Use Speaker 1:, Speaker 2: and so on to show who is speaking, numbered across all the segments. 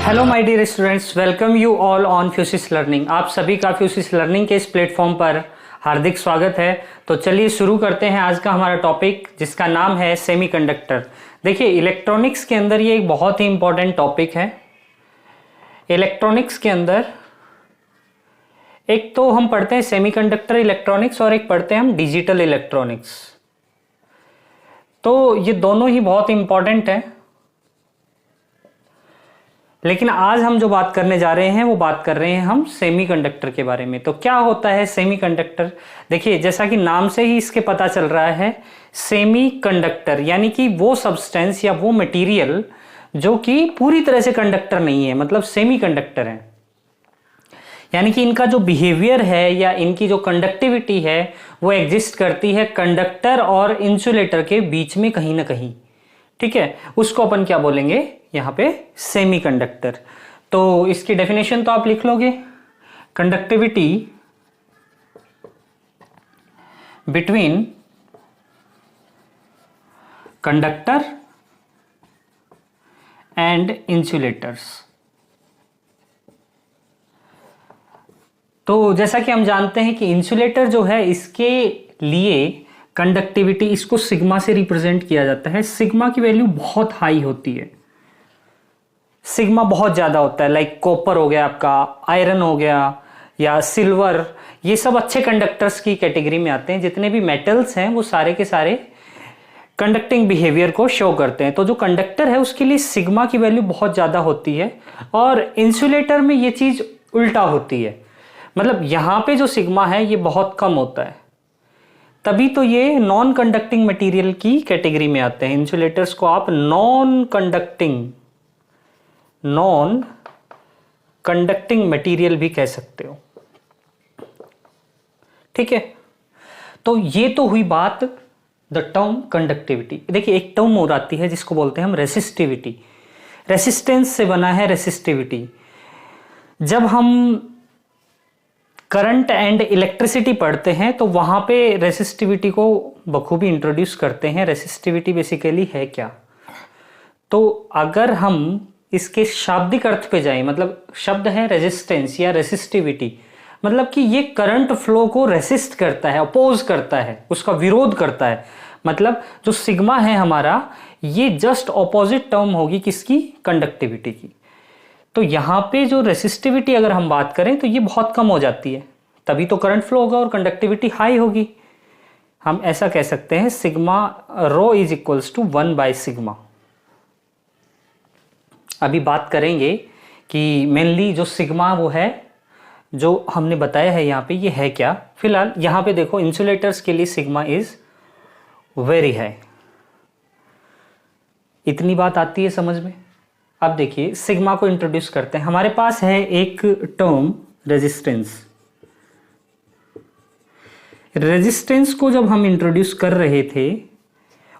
Speaker 1: Hello my dear students, welcome you all on physics learning. आप सभी का फ्यूसिस learning के इस प्लेटफॉर्म पर हार्दिक स्वागत है। तो चलिए शुरू करते हैं आज का हमारा टॉपिक, जिसका नाम है सेमीकंडक्टर। देखिए, इलेक्ट्रॉनिक्स के अंदर ये एक बहुत ही इंपॉर्टेंट टॉपिक है। इलेक्ट्रॉनिक्स के अंदर एक तो हम पढ़ते हैं सेमीकंडक्टर इलेक्ट्रॉनिक्स और एक पढ़ते हैं हम डिजिटल इलेक्ट्रॉनिक्स। तो ये दोनों ही बहुत इंपॉर्टेंट है, लेकिन आज हम जो बात करने जा रहे हैं वो बात कर रहे हैं हम सेमीकंडक्टर के बारे में। तो क्या होता है सेमीकंडक्टर? देखिए, जैसा कि नाम से ही इसके पता चल रहा है, सेमीकंडक्टर यानी कि वो सब्सटेंस या वो मटेरियल जो कि पूरी तरह से कंडक्टर नहीं है, मतलब सेमीकंडक्टर है। यानी कि इनका जो बिहेवियर है या इनकी जो कंडक्टिविटी है वो एग्जिस्ट करती है कंडक्टर और इंसुलेटर के बीच में कहीं ना कहीं। ठीक है, उसको अपन क्या बोलेंगे यहां पे? सेमीकंडक्टर। तो इसकी डेफिनेशन तो आप लिख लोगे, conductivity between conductor and insulators. तो जैसा कि हम जानते हैं कि इंसुलेटर जो है, इसके लिए कंडक्टिविटी, इसको सिग्मा से रिप्रेजेंट किया जाता है। सिग्मा की वैल्यू बहुत हाई होती है, सिग्मा बहुत ज्यादा होता है। लाइक कॉपर हो गया आपका, आयरन हो गया या सिल्वर, ये सब अच्छे कंडक्टर्स की कैटेगरी में आते हैं। जितने भी मेटल्स हैं वो सारे के सारे कंडक्टिंग बिहेवियर को शो करते हैं। तो जो कंडक्टर है उसके लिए सिग्मा की वैल्यू बहुत ज्यादा होती है, और इंसुलेटर में ये चीज उल्टा होती है। मतलब यहां पे जो सिग्मा है ये बहुत कम होता है, तभी तो ये नॉन कंडक्टिंग मटेरियल की कैटेगरी में आते हैं। इंसुलेटर्स को आप नॉन कंडक्टिंग मटेरियल भी कह सकते हो। ठीक है, तो ये तो हुई बात द टर्म कंडक्टिविटी। देखिए, एक टर्म और आती है जिसको बोलते हैं हम रेसिस्टिविटी। रेसिस्टेंस से बना है रेसिस्टिविटी। जब हम करंट एंड इलेक्ट्रिसिटी पढ़ते हैं तो वहां पे रेसिस्टिविटी को बखूबी इंट्रोड्यूस करते हैं। रेसिस्टिविटी बेसिकली है क्या? तो अगर हम इसके शाब्दिक अर्थ पे जाएं, मतलब शब्द है रेजिस्टेंस या रेसिस्टिविटी, मतलब कि ये करंट फ्लो को रेसिस्ट करता है, अपोज करता है, उसका विरोध करता है। मतलब जो सिग्मा है हमारा, ये जस्ट ऑपोजिट टर्म होगी किसकी? कंडक्टिविटी की। तो यहां पे जो रेसिस्टिविटी अगर हम बात करें तो ये बहुत कम हो जाती है, तभी तो करंट फ्लो होगा और कंडक्टिविटी हाई होगी। हम ऐसा कह सकते हैं sigma rho is equals to 1/σ। अभी बात करेंगे कि मेनली जो सिग्मा वो है जो हमने बताया है यहाँ पे, ये है क्या। फिलहाल यहाँ पे देखो, इंसुलेटर्स के लिए सिग्मा इज वेरी हाई। इतनी बात आती है समझ में। अब देखिए, सिग्मा को इंट्रोड्यूस करते हैं। हमारे पास है एक टर्म रेजिस्टेंस। रेजिस्टेंस को जब हम इंट्रोड्यूस कर रहे थे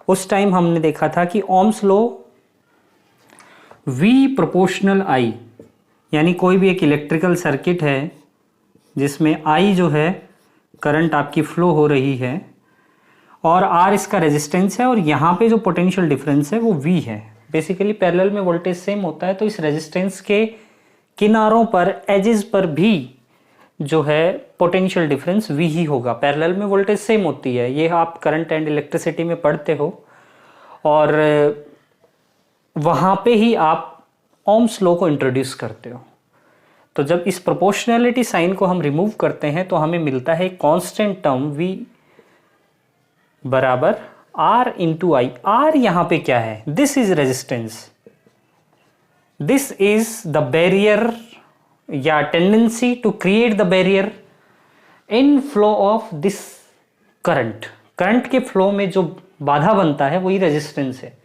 Speaker 1: उस टाइम हमने देखा था कि Ohm's law V proportional I, यानी कोई भी एक इलेक्ट्रिकल सर्किट है जिसमें I जो है करंट आपकी फ्लो हो रही है और R इसका रेजिस्टेंस है, और यहाँ पे जो पोटेंशियल डिफरेंस है वो V है। बेसिकली पैरेलल में वोल्टेज सेम होता है, तो इस रेजिस्टेंस के किनारों पर, एजेस पर भी जो है पोटेंशियल डिफरेंस V ही होगा। पैरेलल में वोल्टेज सेम होती है, ये आप करंट एंड इलेक्ट्रिसिटी में पढ़ते हो, और वहां पे ही आप ओम्स लॉ को इंट्रोड्यूस करते हो। तो जब इस प्रोपोर्शनैलिटी साइन को हम रिमूव करते हैं तो हमें मिलता है कांस्टेंट टर्म V बराबर R इंटू I। R यहां पे क्या है? This is resistance, this is the barrier या tendency to create the barrier in flow of this current. Current के फ्लो में जो बाधा बनता है वही रेजिस्टेंस है।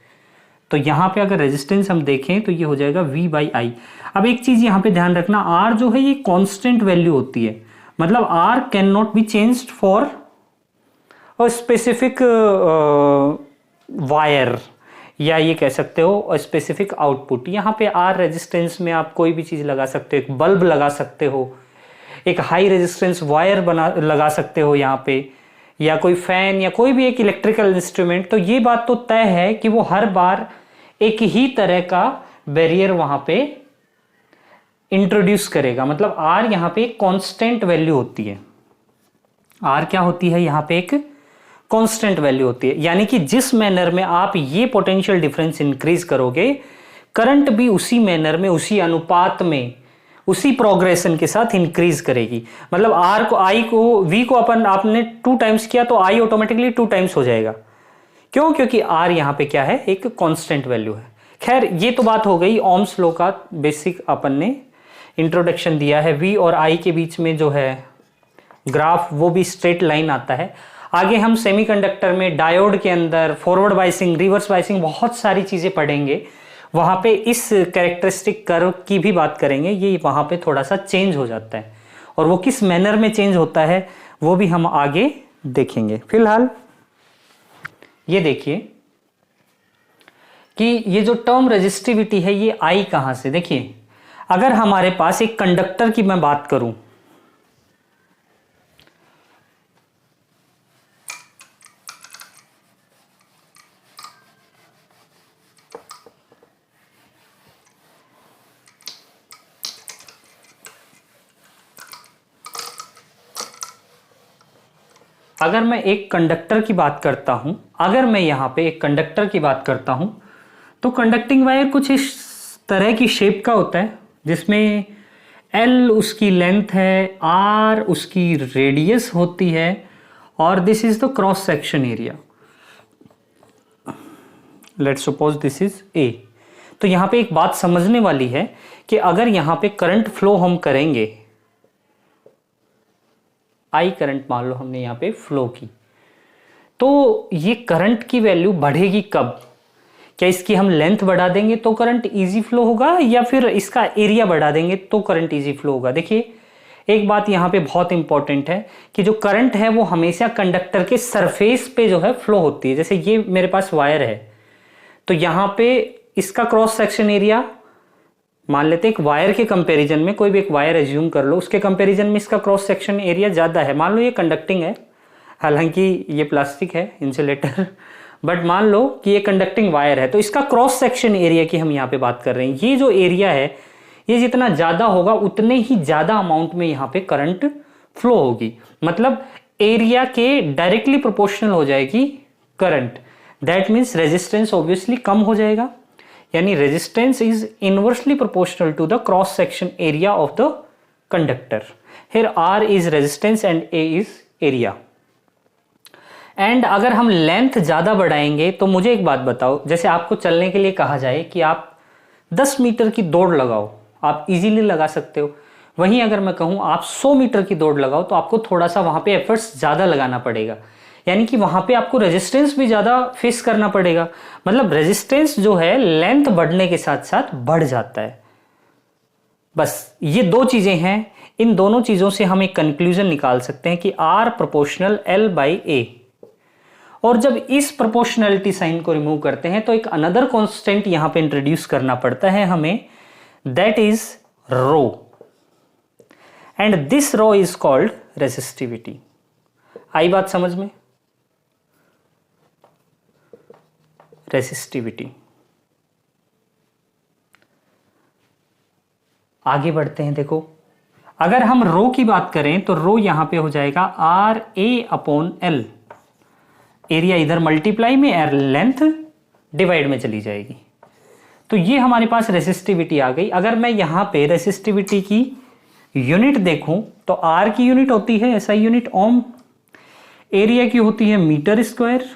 Speaker 1: तो यहां पे अगर रेजिस्टेंस हम देखें तो ये हो जाएगा V/I। अब एक चीज यहां पे ध्यान रखना, R जो है ये कांस्टेंट वैल्यू होती है, मतलब R can not be changed for a specific wire, या ये कह सकते हो स्पेसिफिक आउटपुट। यहाँ पे R रेजिस्टेंस में आप कोई भी चीज लगा सकते हो, एक बल्ब लगा सकते हो, एक हाई रेजिस्टेंस वायर लगा सकते हो यहाँ पे, या कोई फैन या कोई भी एक इलेक्ट्रिकल इंस्ट्रूमेंट। तो ये बात तो तय है कि वो हर बार एक ही तरह का बैरियर वहां पे इंट्रोड्यूस करेगा। मतलब R यहाँ पे एक कांस्टेंट वैल्यू होती है। R क्या होती है यहाँ पे? एक कांस्टेंट वैल्यू होती है, यानी कि जिस मैनर में आप ये पोटेंशियल डिफरेंस इंक्रीज करोगे, करंट भी उसी मैनर में, उसी अनुपात में, उसी प्रोग्रेशन के साथ इंक्रीज करेगी। मतलब V को आपने 2 टाइम्स किया तो I ऑटोमेटिकली 2 टाइम्स हो जाएगा। क्यों? क्योंकि R यहाँ पे क्या है? एक कांस्टेंट वैल्यू है। खैर, ये तो बात हो गई ओम्स लॉ का बेसिक अपन ने इंट्रोडक्शन दिया है। V और I के बीच में जो है ग्राफ, वो भी स्ट्रेट लाइन आता है। आगे हम सेमीकंडक्टर में डायोड के अंदर फॉरवर्ड बायसिंग, रिवर्स बायसिंग, बहुत सारी चीजें पढ़ेंगे। वहां पे इस कैरेक्टरिस्टिक कर्व की भी बात करेंगे। ये वहां पे थोड़ा सा चेंज हो जाता है, और वो किस मैनर में चेंज होता है वो भी हम आगे देखेंगे। फिलहाल ये देखिए कि ये जो टर्म रेजिस्टिविटी है, ये आई कहां से? देखिए, अगर हमारे पास एक कंडक्टर की मैं बात करूं, अगर मैं एक कंडक्टर की बात करता हूं, अगर मैं यहां पे एक कंडक्टर की बात करता हूं, तो कंडक्टिंग वायर कुछ इस तरह की शेप का होता है, जिसमें L उसकी लेंथ है, R उसकी रेडियस होती है, और this is the cross section area. Let's suppose this is A। तो यहां पे एक बात समझने वाली है कि अगर यहां पे करंट फ्लो हम करेंगे, I करंट मान लो हमने यहां पे फ्लो की, तो ये करंट की वैल्यू बढ़ेगी कब? क्या इसकी हम लेंथ बढ़ा देंगे तो करंट इजी फ्लो होगा, या फिर इसका एरिया बढ़ा देंगे तो करंट इजी फ्लो होगा? देखिए, एक बात यहां पे बहुत इंपॉर्टेंट है कि जो करंट है वो हमेशा कंडक्टर के सरफेस पे जो है फ्लो होती है। जैसे ये मेरे पास वायर है, तो यहां पे इसका क्रॉस सेक्शन एरिया मान लेते हैं, एक वायर के कंपैरिजन में, कोई भी एक वायर एज्यूम कर लो, उसके कंपैरिजन में इसका क्रॉस सेक्शन एरिया ज्यादा है। मान लो ये कंडक्टिंग है, हालांकि ये प्लास्टिक है, इंसुलेटर, बट मान लो कि ये कंडक्टिंग वायर है, तो इसका क्रॉस सेक्शन एरिया की हम यहाँ पे बात कर रहे हैं। ये जो एरिया है, ये जितना ज्यादा होगा उतने ही ज्यादा अमाउंट में यहाँ पे करंट फ्लो होगी। मतलब एरिया के डायरेक्टली प्रोपोर्शनल हो जाएगी current. That means resistance obviously कम हो जाएगा, यानी resistance is inversely proportional to the cross section area of the conductor. Here R is resistance and A is area. And अगर हम लेंथ ज्यादा बढ़ाएंगे, तो मुझे एक बात बताओ, जैसे आपको चलने के लिए कहा जाए कि आप 10 मीटर की दौड़ लगाओ, आप इजीली लगा सकते हो। वहीं अगर मैं कहूं आप 100 मीटर की दौड़ लगाओ, तो आपको थोड़ा सा वहां पे एफर्ट्स ज्यादा लगाना पड़ेगा, यानी कि वहां पे आपको रेजिस्टेंस भी ज्यादा फेस करना पड़ेगा। मतलब रेजिस्टेंस जो है लेंथ बढ़ने के साथ साथ बढ़ जाता है। बस ये दो चीजें हैं, इन दोनों चीजों से हम एक कंक्लूजन निकाल सकते हैं कि R प्रोपोर्शनल L/A। और जब इस प्रोपोर्शनैलिटी साइन को रिमूव करते हैं, तो एक अनदर कांस्टेंट यहां पे इंट्रोड्यूस करना पड़ता है हमें, that is rho, and this rho is called resistivity. आई बात समझ में? रेसिस्टिविटी। आगे बढ़ते हैं। देखो, अगर हम रो की बात करें तो रो यहां पे हो जाएगा RA/L। एरिया इधर मल्टीप्लाई में, एर लेंथ डिवाइड में चली जाएगी। तो ये हमारे पास रेसिस्टिविटी आ गई। अगर मैं यहां पे रेसिस्टिविटी की यूनिट देखूं, तो R की यूनिट होती है SI यूनिट ओम, एरिया की होती है मीटर स्क्वायर,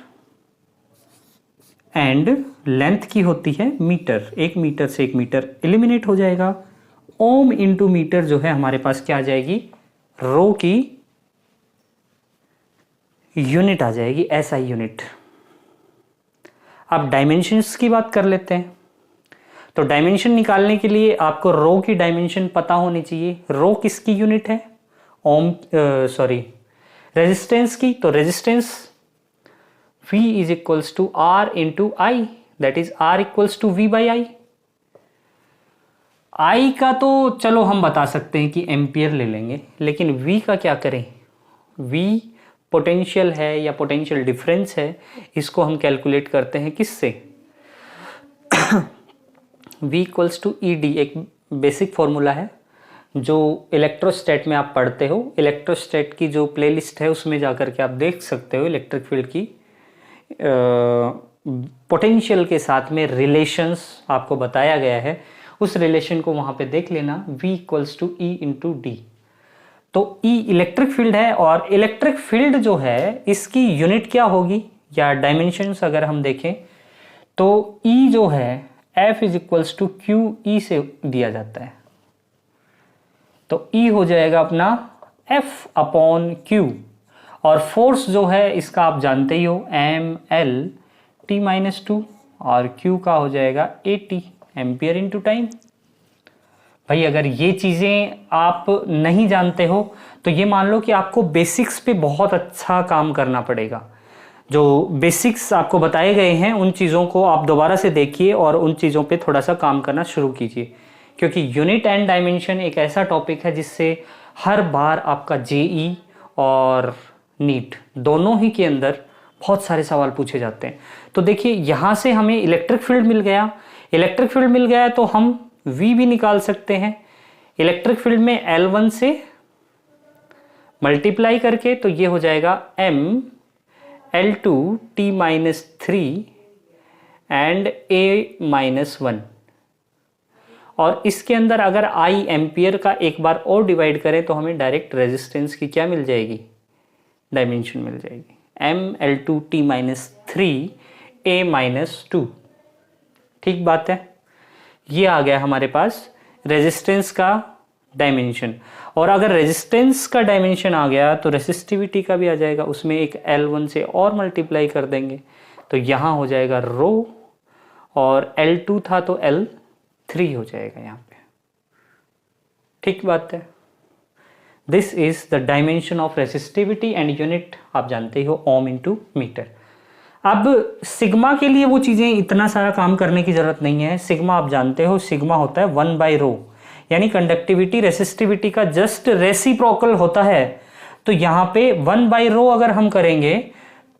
Speaker 1: एंड लेंथ की होती है मीटर। 1 मीटर से 1 मीटर एलिमिनेट हो जाएगा। ओम इंटू मीटर जो है हमारे पास क्या आ जाएगी? रो की यूनिट आ जाएगी, SI यूनिट। अब डायमेंशंस की बात कर लेते हैं। तो डायमेंशन निकालने के लिए आपको रो की डायमेंशन पता होनी चाहिए। रो किसकी यूनिट है? रेजिस्टेंस की। तो resistance V is equals to R into I, that is R equals to V/I। I का तो चलो हम बता सकते हैं कि एम्पियर ले लेंगे, लेकिन V का क्या करें? V पोटेंशियल है या पोटेंशियल डिफरेंस है, इसको हम कैलकुलेट करते हैं किससे? V इक्वल्स टू ED, एक बेसिक फॉर्मूला है, जो इलेक्ट्रोस्टैट में आप पढ़ते हो, इलेक्ट्रोस्टैट की जो प्लेलिस्ट है उसमें जाकर के आप देख सकते हो इलेक्ट्रिक फील्ड की पोटेंशियल के साथ में रिलेशंस आपको बताया गया है, उस रिलेशन को वहाँ पे देख लेना, V equals to E into D. तो E इलेक्ट्रिक फील्ड है और इलेक्ट्रिक फील्ड जो है इसकी यूनिट क्या होगी या डायमेंशंस अगर हम देखें तो E जो है F is equals to q E से दिया जाता है। तो E हो जाएगा अपना F अपॉन Q और फोर्स जो है इसका आप जानते ही हो ml t-2 और Q का हो जाएगा AT एम्पियर इंटू टाइम। भाई अगर ये चीज़ें आप नहीं जानते हो तो ये मान लो कि आपको बेसिक्स पे बहुत अच्छा काम करना पड़ेगा। जो बेसिक्स आपको बताए गए हैं उन चीज़ों को आप दोबारा से देखिए और उन चीज़ों पे थोड़ा सा काम करना शुरू कीजिए, क्योंकि यूनिट एंड डायमेंशन एक ऐसा टॉपिक है जिससे हर बार आपका जेई और नीट दोनों ही के अंदर बहुत सारे सवाल पूछे जाते हैं। तो देखिए यहाँ से हमें इलेक्ट्रिक फील्ड मिल गया, इलेक्ट्रिक फील्ड मिल गया तो हम V भी निकाल सकते हैं इलेक्ट्रिक फील्ड में L1 से मल्टीप्लाई करके, तो ये हो जाएगा M L2 T-3 and A-1 और इसके अंदर अगर I एम्पियर का एक बार और डिवाइड करें तो हमें डायरेक्ट रेजिस्टेंस की क्या मिल जाएगी, डायमेंशन मिल जाएगी, M L2 T-3 A-2। ठीक बात है, ये आ गया हमारे पास रेजिस्टेंस का डायमेंशन। और अगर रेजिस्टेंस का डायमेंशन आ गया तो रेसिस्टिविटी का भी आ जाएगा, उसमें एक L1 से और मल्टीप्लाई कर देंगे तो यहाँ हो जाएगा रो और L2 था तो L3 हो जाएगा यहाँ पे। ठीक बात है, this is the dimension of resistivity and unit आप जानते ही हो ओम इंटू मीटर। अब सिग्मा के लिए वो चीज़ें इतना सारा काम करने की ज़रूरत नहीं है। सिग्मा आप जानते हो, सिग्मा होता है 1/ρ, यानी कंडक्टिविटी रेसिस्टिविटी का जस्ट रेसिप्रोकल होता है। तो यहाँ पे 1/ρ अगर हम करेंगे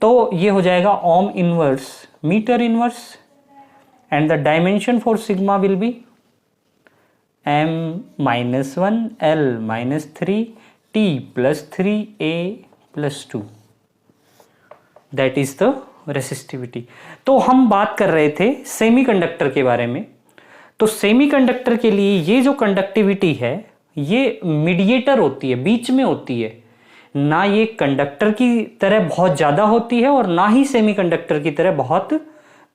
Speaker 1: तो ये हो जाएगा ohm inverse metre inverse and the dimension for sigma will be m-1 L-3 T+3 A+2 that is the resistivity. तो हम बात कर रहे थे सेमीकंडक्टर के बारे में। तो सेमीकंडक्टर के लिए ये जो कंडक्टिविटी है ये मीडिएटर होती है, बीच में होती है, ना ये कंडक्टर की तरह बहुत ज़्यादा होती है और ना ही सेमीकंडक्टर की तरह बहुत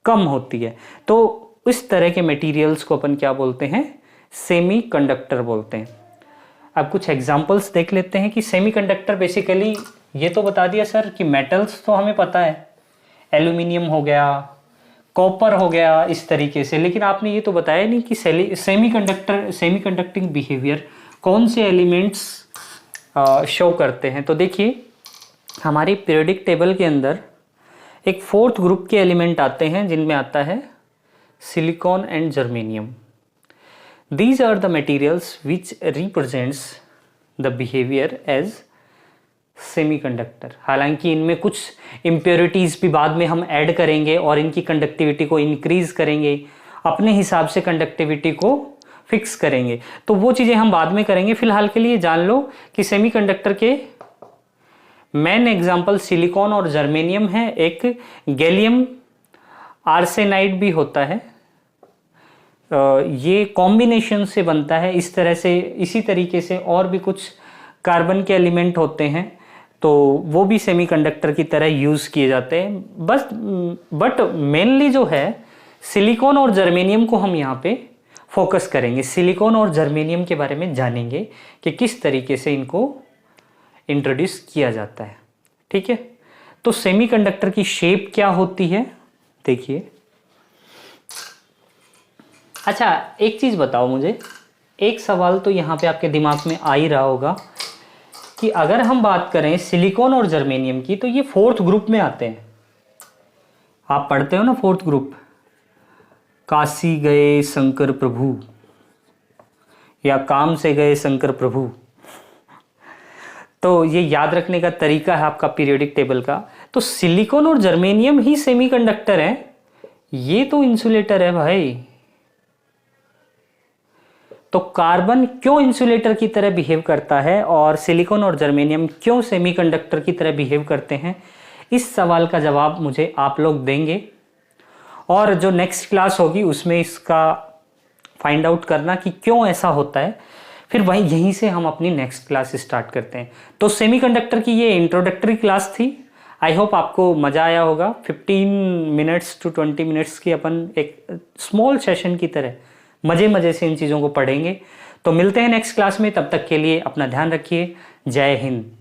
Speaker 1: कम होती है। तो इस तरह के मटेरियल्स को अपन क्या बोलते हैं, सेमीकंडक्टर बोलते हैं। अब कुछ एग्जांपल्स देख लेते हैं कि सेमीकंडक्टर बेसिकली, ये तो बता दिया सर कि मेटल्स तो हमें पता है, एल्यूमिनियम हो गया, कॉपर हो गया, इस तरीके से, लेकिन आपने ये तो बताया नहीं कि सेमीकंडक्टिंग बिहेवियर कौन से एलिमेंट्स शो करते हैं। तो देखिए हमारी पीरियोडिक टेबल के अंदर एक फोर्थ ग्रुप के एलिमेंट आते हैं जिनमें आता है silicon and germanium. These are the materials which represents the behavior as semiconductor। हालांकि इनमें कुछ impurities भी बाद में हम ऐड करेंगे और इनकी कंडक्टिविटी को इंक्रीज करेंगे, अपने हिसाब से कंडक्टिविटी को फिक्स करेंगे, तो वो चीज़ें हम बाद में करेंगे। फिलहाल के लिए जान लो कि सेमीकंडक्टर के मेन एग्जाम्पल सिलिकॉन और जर्मेनियम है। एक गैलियम आर्सेनाइड भी होता है, ये कॉम्बिनेशन से बनता है इस तरह से, इसी तरीके से और भी कुछ कार्बन के एलिमेंट होते हैं, तो वो भी सेमीकंडक्टर की तरह यूज़ किए जाते हैं। बट मेनली जो है सिलिकॉन और जर्मेनियम को हम यहाँ पे फोकस करेंगे। सिलिकॉन और जर्मेनियम के बारे में जानेंगे कि किस तरीके से इनको इंट्रोड्यूस किया जाता है। ठीक है, तो सेमीकंडक्टर की शेप क्या होती है देखिए। अच्छा एक चीज़ बताओ मुझे, एक सवाल तो यहाँ पे आपके दिमाग में आ ही रहा होगा कि अगर हम बात करें सिलिकॉन और जर्मेनियम की तो ये फोर्थ ग्रुप में आते हैं। आप पढ़ते हो ना फोर्थ ग्रुप, काशी गए शंकर प्रभु या काम से गए शंकर प्रभु, तो ये याद रखने का तरीका है आपका पीरियोडिक टेबल का। तो सिलिकॉन और जर्मेनियम ही सेमीकंडक्टर है, ये तो इंसुलेटर है भाई। तो कार्बन क्यों इंसुलेटर की तरह बिहेव करता है और सिलिकॉन और जर्मेनियम क्यों सेमीकंडक्टर की तरह बिहेव करते हैं, इस सवाल का जवाब मुझे आप लोग देंगे। और जो नेक्स्ट क्लास होगी उसमें इसका फाइंड आउट करना कि क्यों ऐसा होता है, फिर वहीं यहीं से हम अपनी नेक्स्ट क्लास स्टार्ट करते हैं। तो सेमीकंडक्टर की ये इंट्रोडक्टरी क्लास थी। आई होप आपको मज़ा आया होगा। 15 मिनट्स टू 20 मिनट्स की अपन एक स्मॉल सेशन की तरह मज़े से इन चीज़ों को पढ़ेंगे। तो मिलते हैं नेक्स्ट क्लास में, तब तक के लिए अपना ध्यान रखिए। जय हिंद।